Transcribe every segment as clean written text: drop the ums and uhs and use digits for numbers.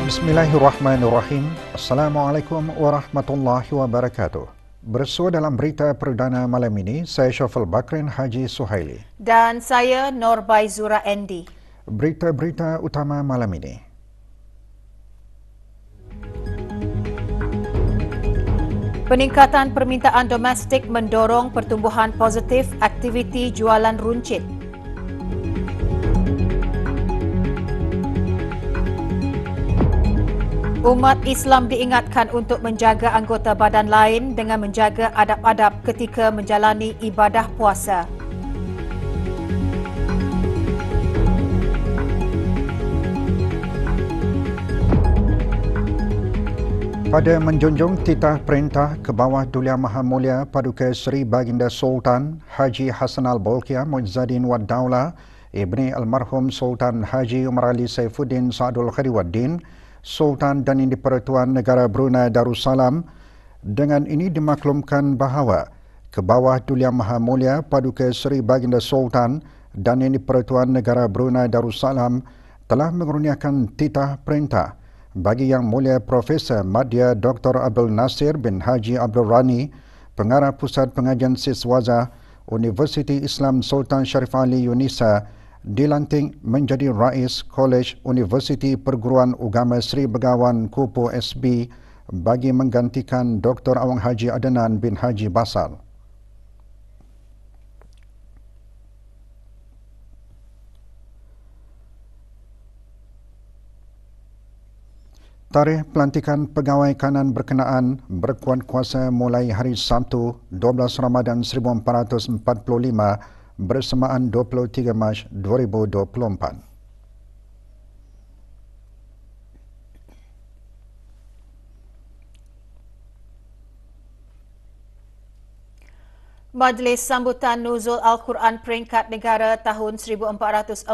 Bismillahirrahmanirrahim. Assalamualaikum warahmatullahi wabarakatuh. Bersua dalam berita perdana malam ini, saya Syafal Bakrin Haji Suhaili. Dan saya Nur Baizura Endi. Berita-berita utama malam ini. Peningkatan permintaan domestik mendorong pertumbuhan positif aktiviti jualan runcit. Umat Islam diingatkan untuk menjaga anggota badan lain dengan menjaga adab-adab ketika menjalani ibadah puasa. Pada menjunjung titah perintah ke bawah Duli Maha Mulia Paduka Seri Baginda Sultan Haji Hassan Al-Bolkiah Muizzaddin Wad Daulah Ibni Almarhum Sultan Haji Umar Ali Saifuddin Sa'adul Khadiwaddin Sultan dan Indi Pertuan Negara Brunei Darussalam, dengan ini dimaklumkan bahawa ke bawah Duli Maha Mulia Paduka Seri Baginda Sultan dan Indi Pertuan Negara Brunei Darussalam telah mengurniakan titah perintah bagi Yang Mulia Profesor Madya Dr. Abdul Nasir bin Haji Abdul Rani, Pengarah Pusat Pengajian Siswaza Universiti Islam Sultan Sharif Ali Yunisa, dilantik menjadi Rais Kolej Universiti Perguruan Agama Sri Begawan Kupu SB bagi menggantikan Dr. Awang Haji Adnan bin Haji Basal. Tarikh pelantikan pegawai kanan berkenaan berkuat kuasa mulai hari Sabtu 12 Ramadan 1445 bersamaan 23 Mac 2024. Majlis Sambutan Nuzul Al-Quran Peringkat Negara tahun 1445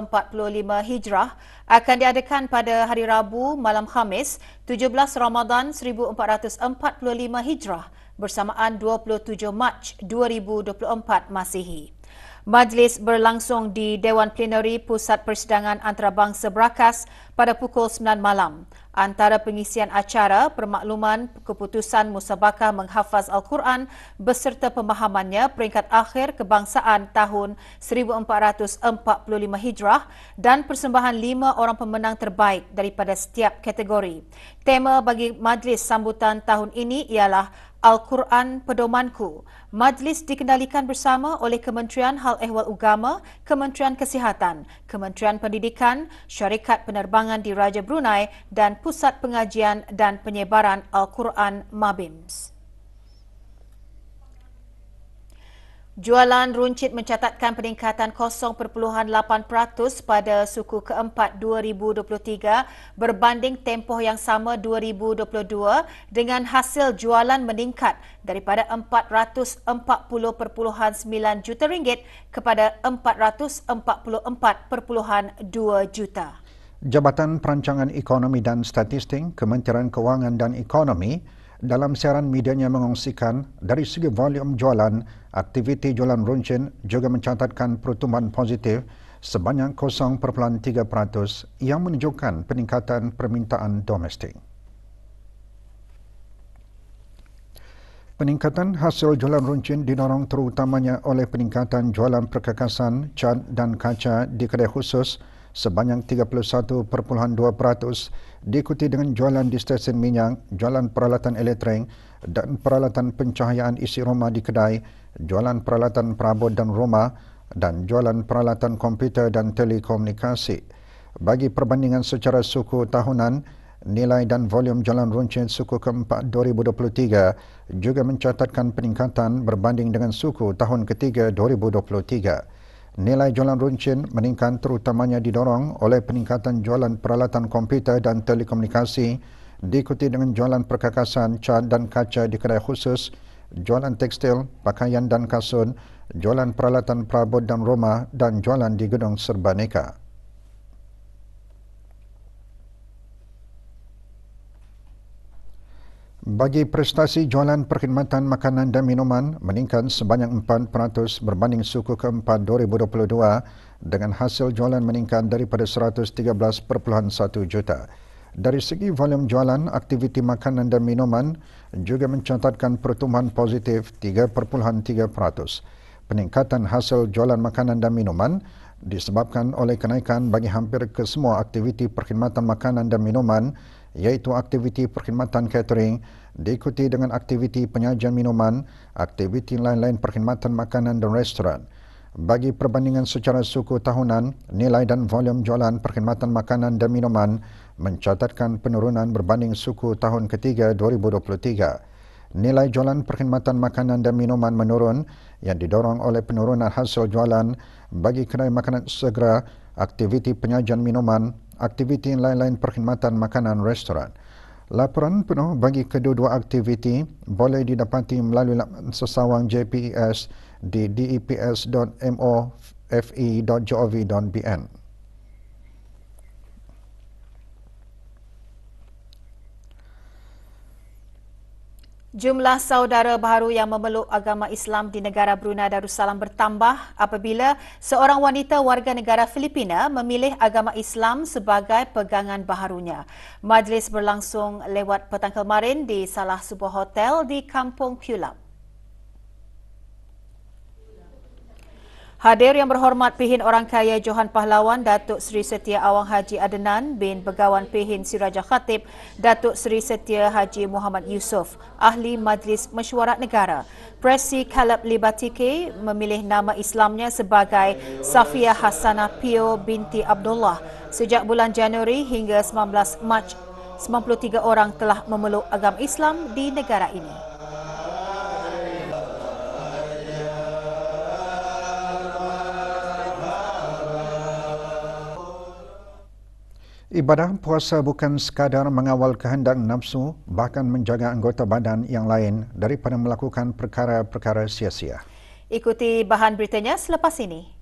Hijrah akan diadakan pada hari Rabu malam Khamis 17 Ramadan 1445 Hijrah bersamaan 27 Mac 2024 Masihi. Majlis berlangsung di Dewan Plenari Pusat Persidangan Antarabangsa Berakas pada pukul 9 malam. Antara pengisian acara, permakluman keputusan musabakah menghafaz Al-Quran beserta pemahamannya peringkat akhir kebangsaan tahun 1445 Hijrah dan persembahan 5 orang pemenang terbaik daripada setiap kategori. Tema bagi majlis sambutan tahun ini ialah Al-Quran Pedomanku. Majlis dikendalikan bersama oleh Kementerian Hal Ehwal Agama, Kementerian Kesihatan, Kementerian Pendidikan, Syarikat Penerbangan di Raja Brunei dan Pusat Pengajian dan Penyebaran Al-Quran Mabims. Jualan runcit mencatatkan peningkatan 0.8% pada suku keempat 2023 berbanding tempoh yang sama 2022 dengan hasil jualan meningkat daripada 440.9 juta ringgit kepada 444.2 juta. Jabatan Perancangan Ekonomi dan Statistik Kementerian Kewangan dan Ekonomi dalam siaran medianya mengongsikan dari segi volume jualan, aktiviti jualan runcit juga mencatatkan pertumbuhan positif sebanyak 0.3% yang menunjukkan peningkatan permintaan domestik. Peningkatan hasil jualan runcit didorong terutamanya oleh peningkatan jualan perkakasan, cat dan kaca di kedai khusus sebanyak 31.2%, diikuti dengan jualan di stesen minyak, jualan peralatan elektrik dan peralatan pencahayaan isi rumah di kedai, jualan peralatan perabot dan rumah dan jualan peralatan komputer dan telekomunikasi. Bagi perbandingan secara suku tahunan, nilai dan volume jualan runcit suku keempat 2023 juga mencatatkan peningkatan berbanding dengan suku tahun ketiga 2023. Nilai jualan runcit meningkat terutamanya didorong oleh peningkatan jualan peralatan komputer dan telekomunikasi, diikuti dengan jualan perkakasan, cat dan kaca di kedai khusus, jualan tekstil, pakaian dan kasut, jualan peralatan perabot dan rumah dan jualan di gedung serbaneka. Bagi prestasi jualan perkhidmatan makanan dan minuman meningkat sebanyak 4% berbanding suku keempat 2022 dengan hasil jualan meningkat daripada 113.1 juta. Dari segi volume jualan, aktiviti makanan dan minuman juga mencatatkan pertumbuhan positif 3.3%. Peningkatan hasil jualan makanan dan minuman disebabkan oleh kenaikan bagi hampir kesemua aktiviti perkhidmatan makanan dan minuman, iaitu aktiviti perkhidmatan catering, diikuti dengan aktiviti penyajian minuman, aktiviti lain-lain perkhidmatan makanan dan restoran. Bagi perbandingan secara suku tahunan, nilai dan volume jualan perkhidmatan makanan dan minuman mencatatkan penurunan berbanding suku tahun ketiga 2023. Nilai jualan perkhidmatan makanan dan minuman menurun yang didorong oleh penurunan hasil jualan bagi kedai makanan segera, aktiviti penyajian minuman, aktiviti lain-lain perkhidmatan makanan restoran. Laporan penuh bagi kedua-dua aktiviti boleh didapati melalui laman sesawang JPES di deps.mofe.gov.bn. Jumlah saudara baharu yang memeluk agama Islam di negara Brunei Darussalam bertambah apabila seorang wanita warga negara Filipina memilih agama Islam sebagai pegangan baharunya. Majlis berlangsung lewat petang kemarin di salah sebuah hotel di Kampung Pulau. Hadir yang berhormat Pihin Orang Kaya Johan Pahlawan Datuk Seri Setia Awang Haji Adenan bin Begawan Pihin Siraja Khatib Datuk Seri Setia Haji Muhammad Yusof, Ahli Majlis Mesyuarat Negara. Presi Caleb Libatike memilih nama Islamnya sebagai Safia Hasanah Pio binti Abdullah. Sejak bulan Januari hingga 19 Mac, 93 orang telah memeluk agama Islam di negara ini. Ibadah puasa bukan sekadar mengawal kehendak nafsu, bahkan menjaga anggota badan yang lain daripada melakukan perkara-perkara sia-sia. Ikuti bahan beritanya selepas ini.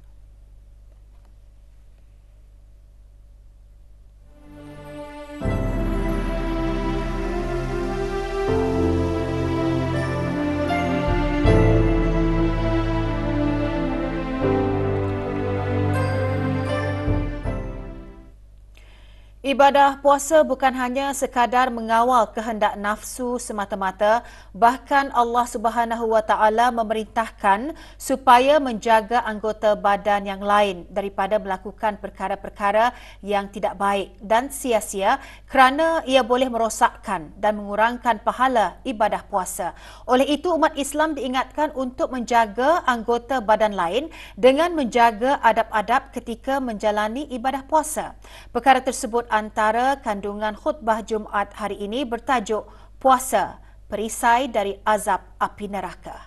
Ibadah puasa bukan hanya sekadar mengawal kehendak nafsu semata-mata, bahkan Allah Subhanahu Wa Taala memerintahkan supaya menjaga anggota badan yang lain daripada melakukan perkara-perkara yang tidak baik dan sia-sia kerana ia boleh merosakkan dan mengurangkan pahala ibadah puasa. Oleh itu, umat Islam diingatkan untuk menjaga anggota badan lain dengan menjaga adab-adab ketika menjalani ibadah puasa. Perkara tersebut antara kandungan khutbah Jumaat hari ini bertajuk Puasa, Perisai dari Azab Api Neraka.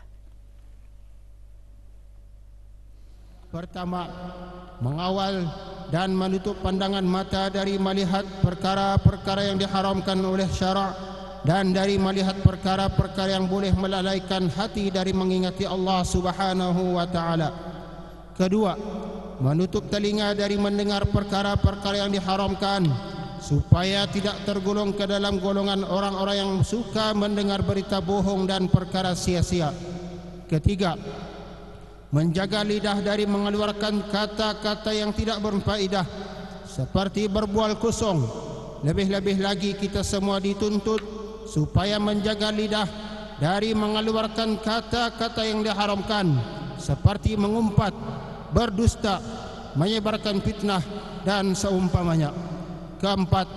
Pertama, mengawal dan menutup pandangan mata dari melihat perkara-perkara yang diharamkan oleh syarak dan dari melihat perkara-perkara yang boleh melalaikan hati dari mengingati Allah Subhanahu wa taala. Kedua, menutup telinga dari mendengar perkara-perkara yang diharamkan supaya tidak tergolong ke dalam golongan orang-orang yang suka mendengar berita bohong dan perkara sia-sia. Ketiga, menjaga lidah dari mengeluarkan kata-kata yang tidak berfaedah seperti berbual kosong. Lebih-lebih lagi kita semua dituntut supaya menjaga lidah dari mengeluarkan kata-kata yang diharamkan seperti mengumpat, berdusta, menyebarkan fitnah dan seumpamanya. Keempat,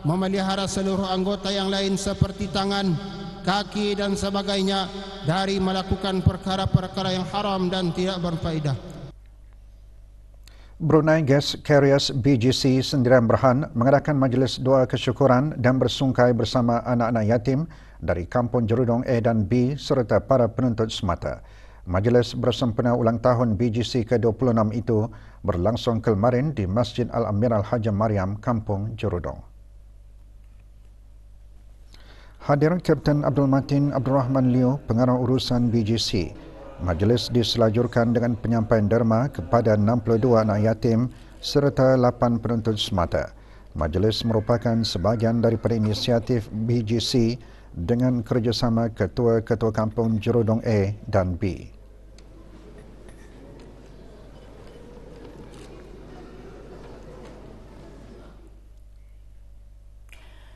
memelihara seluruh anggota yang lain seperti tangan, kaki dan sebagainya dari melakukan perkara-perkara yang haram dan tidak berfaedah. Brunei Gas Carriers BGC Sendirian Berhad mengadakan majlis doa kesyukuran dan bersungkai bersama anak-anak yatim dari Kampung Jerudong A dan B serta para penuntut semata. Majlis bersempena ulang tahun BGC ke-26 itu berlangsung kemarin di Masjid Al-Amiral Haji Mariam, Kampung Jerudong. Hadir Kapten Abdul Matin Abdul Rahman Liu, pengarah urusan BGC. Majlis diselajurkan dengan penyampaian derma kepada 62 anak yatim serta 8 penuntut semata. Majlis merupakan sebahagian daripada inisiatif BGC dengan kerjasama ketua-ketua Kampung Jerudong A dan B.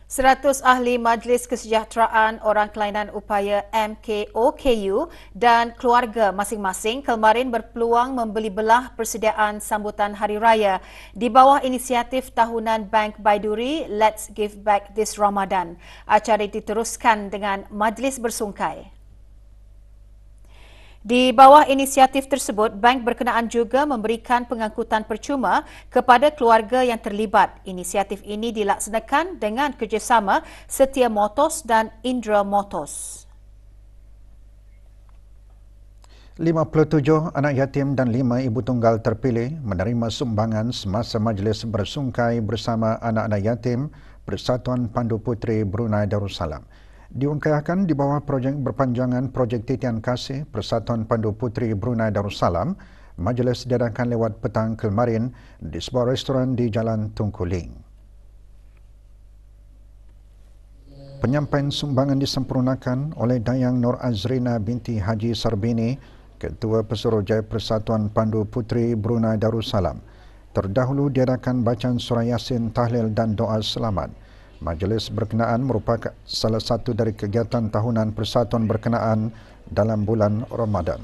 100 ahli Majlis Kesejahteraan Orang Kelainan Upaya MKOKU dan keluarga masing-masing kemarin berpeluang membeli belah persediaan sambutan Hari Raya di bawah inisiatif tahunan Bank Baiduri Let's Give Back This Ramadan. Acara diteruskan dengan majlis bersungkai. Di bawah inisiatif tersebut, bank berkenaan juga memberikan pengangkutan percuma kepada keluarga yang terlibat. Inisiatif ini dilaksanakan dengan kerjasama Setia Motors dan Indra Motors. 57 anak yatim dan 5 ibu tunggal terpilih menerima sumbangan semasa majlis bersungkai bersama anak-anak yatim Persatuan Pandu Puteri Brunei Darussalam. Diungkapkan di bawah projek berpanjangan Projek Titian Kasih Persatuan Pandu Puteri Brunei Darussalam, majlis diadakan lewat petang kemarin di sebuah restoran di Jalan Tunku Ling. Penyampaian sumbangan disempurnakan oleh Dayang Nur Azrina binti Haji Sarbini, Ketua Pesuruhjaya Persatuan Pandu Puteri Brunei Darussalam. Terdahulu diadakan bacaan surah Yasin, tahlil dan doa selamat. Majlis berkenaan merupakan salah satu dari kegiatan tahunan persatuan berkenaan dalam bulan Ramadan.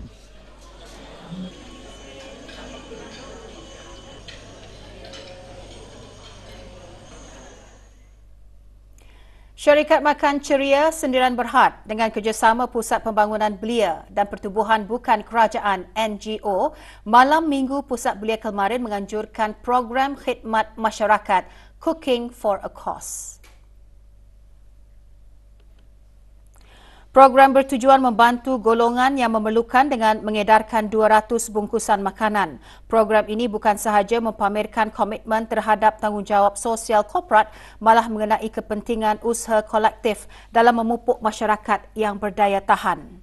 Syarikat Makan Ceria Sendiran Berhad dengan kerjasama Pusat Pembangunan Belia dan Pertubuhan Bukan Kerajaan NGO, malam Minggu Pusat Belia kemarin menganjurkan program khidmat masyarakat Cooking for a Cause. Program bertujuan membantu golongan yang memerlukan dengan mengedarkan 200 bungkusan makanan. Program ini bukan sahaja mempamerkan komitmen terhadap tanggungjawab sosial korporat, malah mengenai kepentingan usaha kolektif dalam memupuk masyarakat yang berdaya tahan.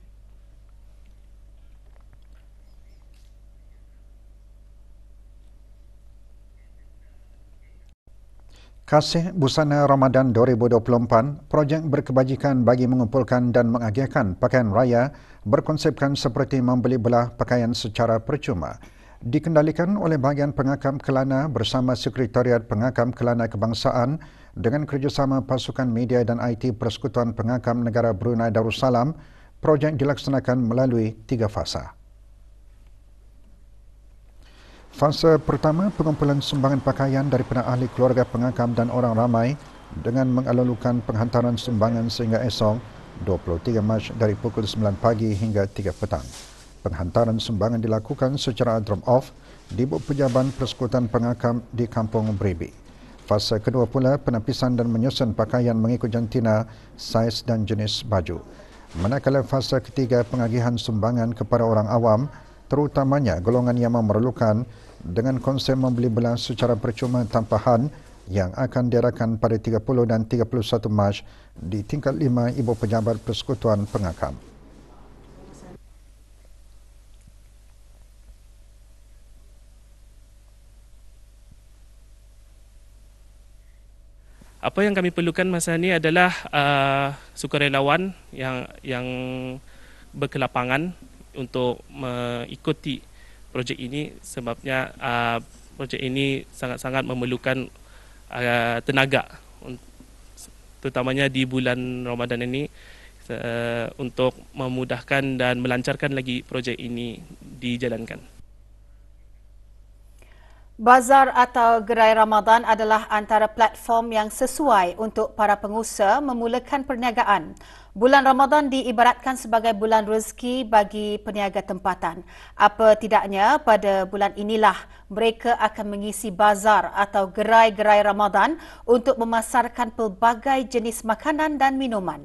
Kasih Busana Ramadan 2024, projek berkebajikan bagi mengumpulkan dan menghadiahkan pakaian raya berkonsepkan seperti membeli belah pakaian secara percuma. Dikendalikan oleh bahagian pengakam Kelana bersama Sekretariat Pengakam Kelana Kebangsaan dengan kerjasama Pasukan Media dan IT Persekutuan Pengakam Negara Brunei Darussalam, projek dilaksanakan melalui 3 fasa. Fasa pertama, pengumpulan sumbangan pakaian daripada ahli keluarga pengakam dan orang ramai dengan mengalulukan penghantaran sumbangan sehingga esok 23 Mac dari pukul 9 pagi hingga 3 petang. Penghantaran sumbangan dilakukan secara drop-off di pejabat Persekutuan Pengakam di Kampung Beribi. Fasa kedua pula, penapisan dan menyusun pakaian mengikut jantina, saiz dan jenis baju. Manakala fasa ketiga, pengagihan sumbangan kepada orang awam, terutamanya golongan yang memerlukan dengan konsep membeli belah secara percuma tanpa had yang akan diadakan pada 30 dan 31 Mac di tingkat 5 Ibu Pejabat Persekutuan Pengakam. Apa yang kami perlukan masa ini adalah sukarelawan yang berkelapangan untuk mengikuti projek ini, sebabnya projek ini sangat-sangat memerlukan tenaga, terutamanya di bulan Ramadan ini, untuk memudahkan dan melancarkan lagi projek ini dijalankan. Bazar atau Gerai Ramadan adalah antara platform yang sesuai untuk para pengusaha memulakan perniagaan. Bulan Ramadan diibaratkan sebagai bulan rezeki bagi peniaga tempatan. Apa tidaknya, pada bulan inilah mereka akan mengisi bazar atau gerai-gerai Ramadan untuk memasarkan pelbagai jenis makanan dan minuman.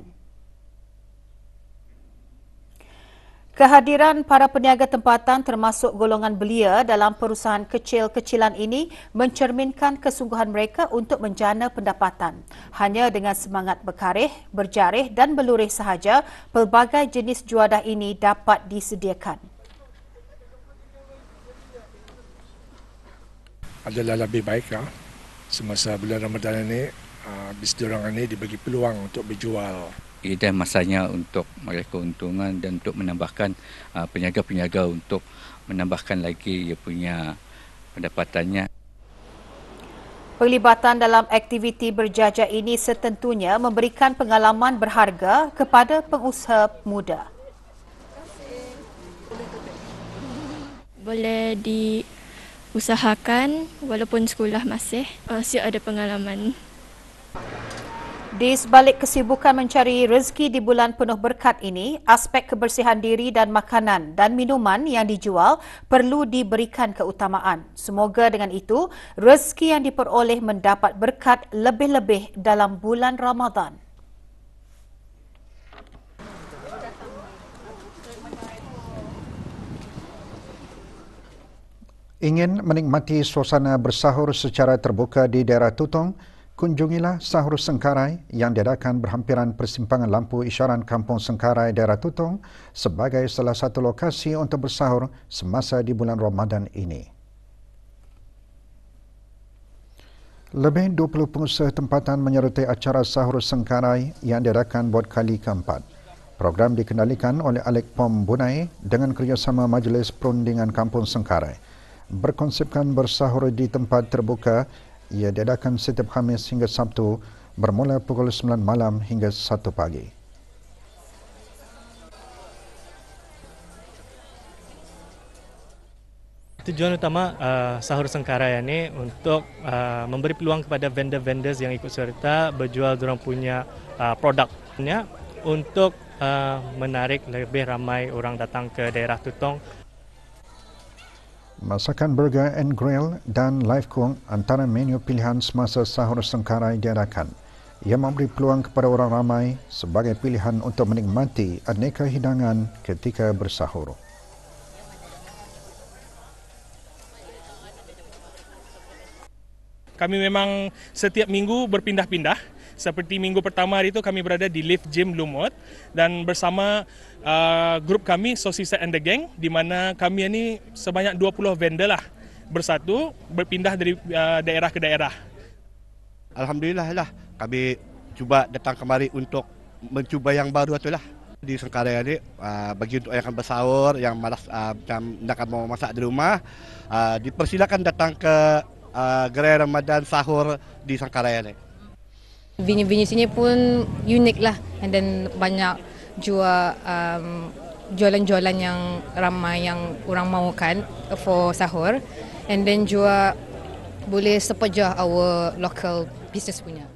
Kehadiran para peniaga tempatan termasuk golongan belia dalam perusahaan kecil-kecilan ini mencerminkan kesungguhan mereka untuk menjana pendapatan. Hanya dengan semangat berkarih, berjarih dan berlurih sahaja, pelbagai jenis juadah ini dapat disediakan. Adalah lebih baik semasa bulan Ramadan ini, bisnis orang ini dibagi peluang untuk berjual. Dan masanya untuk mereka keuntungan dan untuk menambahkan peniaga-peniaga untuk menambahkan lagi ia punya pendapatannya. Pelibatan dalam aktiviti berjajah ini setentunya memberikan pengalaman berharga kepada pengusaha muda. Boleh diusahakan walaupun sekolah masih ada pengalaman. Di sebalik kesibukan mencari rezeki di bulan penuh berkat ini, aspek kebersihan diri dan makanan dan minuman yang dijual perlu diberikan keutamaan. Semoga dengan itu, rezeki yang diperoleh mendapat berkat lebih-lebih dalam bulan Ramadan. Ingin menikmati suasana bersahur secara terbuka di daerah Tutong? Kunjungilah Sahur Sengkarai yang diadakan berhampiran persimpangan lampu isyarat Kampung Sengkarai daerah Tutong sebagai salah satu lokasi untuk bersahur semasa di bulan Ramadan ini. Lebih 20 pengusaha tempatan menyertai acara Sahur Sengkarai yang diadakan buat kali keempat. Program dikendalikan oleh Alek Pom Bunai dengan kerjasama Majlis Perundingan Kampung Sengkarai. Berkonsepkan bersahur di tempat terbuka, ia diadakan setiap Khamis hingga Sabtu bermula pukul 9 malam hingga 1 pagi. Tujuan utama Sahur Sengkarai ini untuk memberi peluang kepada vendor-vendors yang ikut serta berjual diorang punya produknya untuk menarik lebih ramai orang datang ke daerah Tutong. Masakan burger and grill dan live cook antara menu pilihan semasa Sahur Sengkarai diadakan. Ia memberi peluang kepada orang ramai sebagai pilihan untuk menikmati aneka hidangan ketika bersahur. Kami memang setiap minggu berpindah-pindah. Seperti minggu pertama hari itu kami berada di Lift Gym Lumut dan bersama grup kami Sosisa and the Gang, di mana kami ini sebanyak 20 vendor lah bersatu berpindah dari daerah ke daerah. Alhamdulillah lah kami cuba datang kemari untuk mencuba yang baru itulah di Sengkarai ini bagi untuk yang akan bersahur, yang malas macam nak mau masak di rumah, dipersilakan datang ke gerai Ramadan sahur di Sengkarai ini. Venue sini pun unik lah, and then banyak jual jualan-jualan yang ramai yang orang mahukan for sahur, and then juga boleh support our local business punya.